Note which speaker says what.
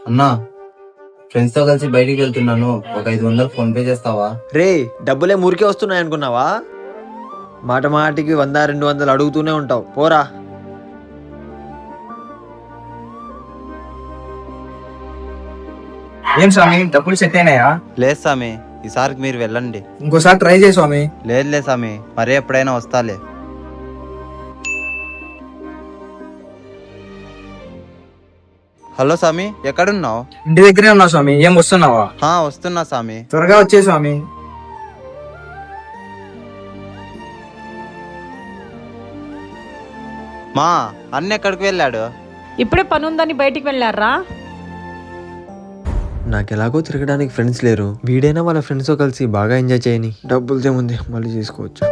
Speaker 1: అన్నా, ఫ్రెండ్స్ తో కలిసి బయటికి వెళ్తున్నాను, ఒక 500 ఫోన్ పే చేస్తావా?
Speaker 2: రే, డబ్బులే ఊరికే వస్తున్నాయి అనుకున్నావా? మాట మాటికి 100-200 అడుగుతూనే ఉంటావు, పోరా.
Speaker 3: ఏం స్వామి, డబ్బులు సెట్ అయినాయా?
Speaker 4: లేదు స్వామి, ఈసారికి మీరు వెళ్ళండి.
Speaker 3: ఇంకోసారి ట్రై చేయి స్వామి.
Speaker 4: లేదు స్వామి, మరీ ఎప్పుడైనా వస్తాలే. హలో స్వామి, ఎక్కడున్నావు?
Speaker 3: ఇంటి దగ్గరే ఉన్నా స్వామి. ఏం వస్తున్నావా?
Speaker 4: వస్తున్నా స్వామి.
Speaker 3: త్వరగా వచ్చే స్వామి.
Speaker 4: మా అన్న ఎక్కడికి వెళ్ళాడు?
Speaker 5: ఇప్పుడే పనుందని బయటికి వెళ్ళారా?
Speaker 2: నాకు ఎలాగో తిరగడానికి ఫ్రెండ్స్ లేరు, వీడైనా వాళ్ళ ఫ్రెండ్స్తో కలిసి బాగా ఎంజాయ్ చేయని. డబ్బులతో ముందే మళ్ళీ చేసుకోవచ్చు.